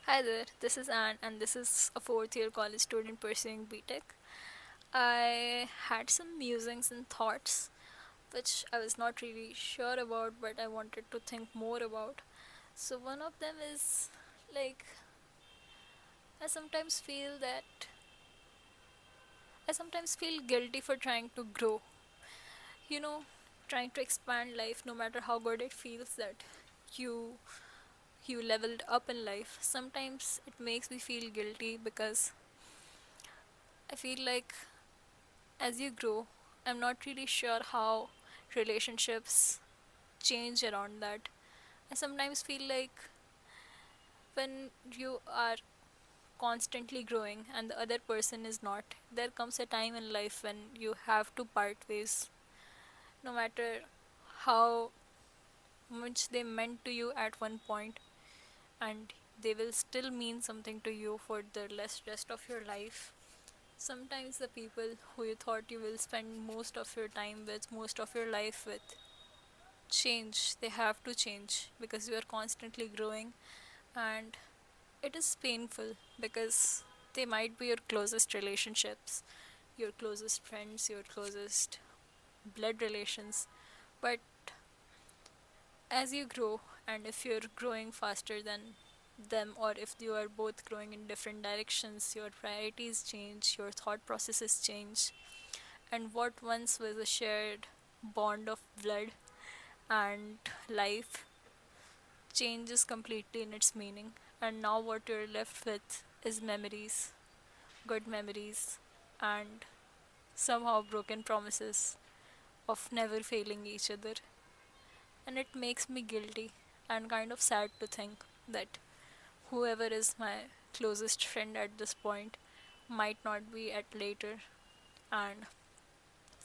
Hi there, this is Anne, and this is a fourth year college student pursuing BTech. I had some musings and thoughts which I was not really sure about, but I wanted to think more about. So, one of them is like, I sometimes feel that I sometimes feel guilty for trying to grow, you know, trying to expand life no matter how good it feels that you you leveled up in life. Sometimes it makes me feel guilty because I feel like as you grow, I'm not really sure how relationships change around that. I sometimes feel like when you are constantly growing and the other person is not, there comes a time in life when you have to part ways, no matter how much they meant to you at one point, and they will still mean something to you for the rest of your life. Sometimes the people who you thought you will spend most of your time with, most of your life with, change. They have to change because you are constantly growing, and it is painful because they might be your closest relationships, your closest friends, your closest blood relations. But as you grow, and if you're growing faster than them, or if you are both growing in different directions, your priorities change, your thought processes change, and what once was a shared bond of blood and life changes completely in its meaning, and now what you're left with is memories, good memories, and somehow broken promises of never failing each other. And it makes me guilty and kind of sad to think that whoever is my closest friend at this point might not be at later. And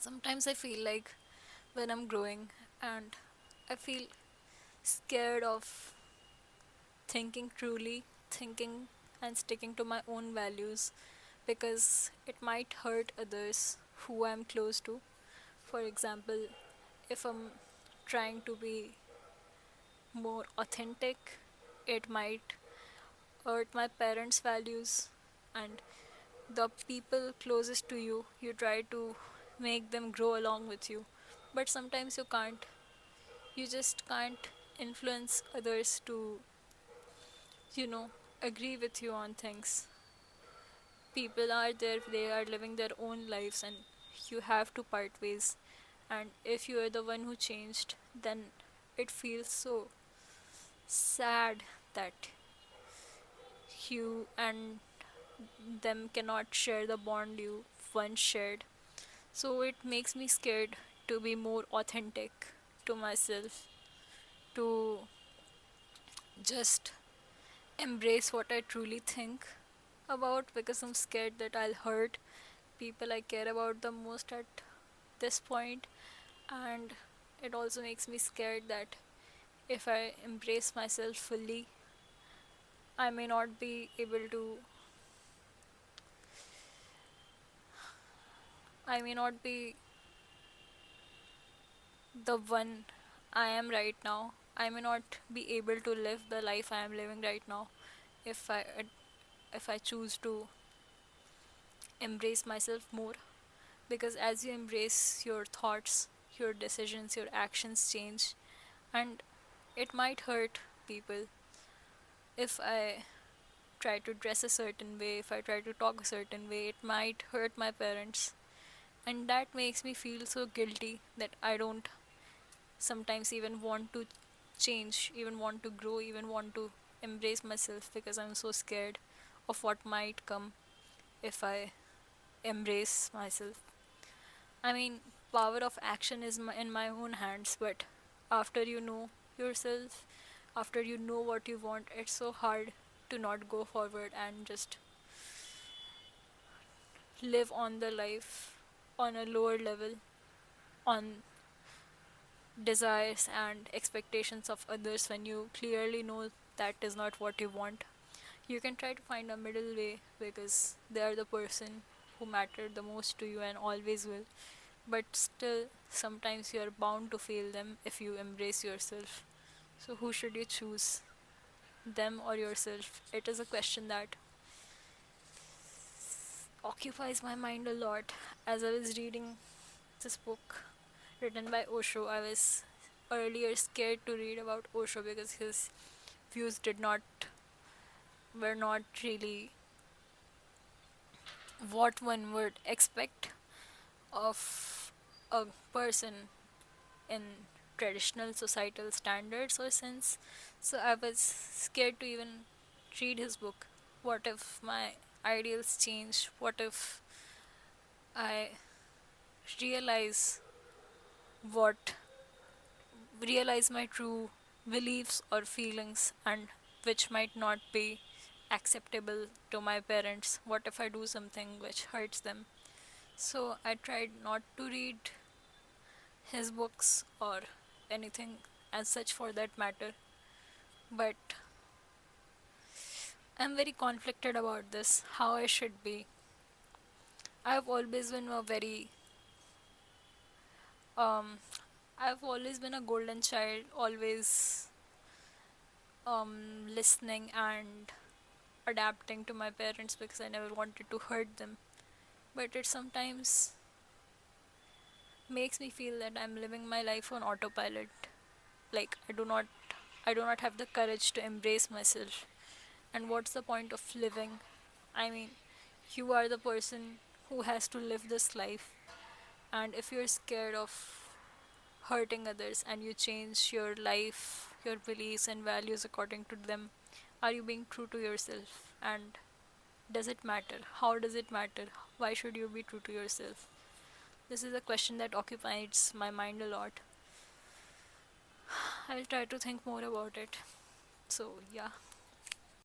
sometimes I feel like when I'm growing and I feel scared of thinking truly, thinking and sticking to my own values because it might hurt others who I'm close to. For example, if I'm trying to be more authentic, it might hurt my parents' values and the people closest to you. You try to make them grow along with you, but sometimes you can't. You just can't influence others to, you know, agree with you on things. People are there, they are living their own lives, and you have to part ways. And if you are the one who changed, then it feels so sad that you and them cannot share the bond you once shared. So it makes me scared to be more authentic to myself, to just embrace what I truly think about, because I'm scared that I'll hurt people I care about the most at this point. And it also makes me scared that if I embrace myself fully, I may not be able to, I may not be the one I am right now. I may not be able to live the life I am living right now if I choose to embrace myself more, because as you embrace your thoughts, your decisions, your actions change, and it might hurt people if I try to dress a certain way, if I try to talk a certain way, it might hurt my parents. And that makes me feel so guilty that I don't sometimes even want to change, even want to grow, even want to embrace myself because I'm so scared of what might come if I embrace myself. I mean, power of action is in my own hands, but after you know yourself, after you know what you want, it's so hard to not go forward and just live on the life on a lower level, on desires and expectations of others when you clearly know that is not what you want. You can try to find a middle way because they are the person who matter the most to you and always will. But still, sometimes you are bound to fail them if you embrace yourself. So, who should you choose? them or yourself? It is a question that occupies my mind a lot. As I was reading this book written by Osho, I was earlier scared to read about Osho because his views did not were not really what one would expect of a person in traditional societal standards or sense. So I was scared to even read his book. What if my ideals change? What if I realize what realize my true beliefs or feelings and which might not be acceptable to my parents? What if I do something which hurts them? So I tried not to read his books or anything as such for that matter, but I'm very conflicted about this, how I should be. I've always been a very um I've always been a golden child, always listening and adapting to my parents because I never wanted to hurt them. But it sometimes makes me feel that I'm living my life on autopilot. Like I do not have the courage to embrace myself. And what's the point of living? I mean, you are the person who has to live this life. And if you're scared of hurting others and you change your life, your beliefs and values according to them, are you being true to yourself? And does it matter? How does it matter? Why should you be true to yourself? This is a question that occupies my mind a lot. I'll try to think more about it. So, yeah.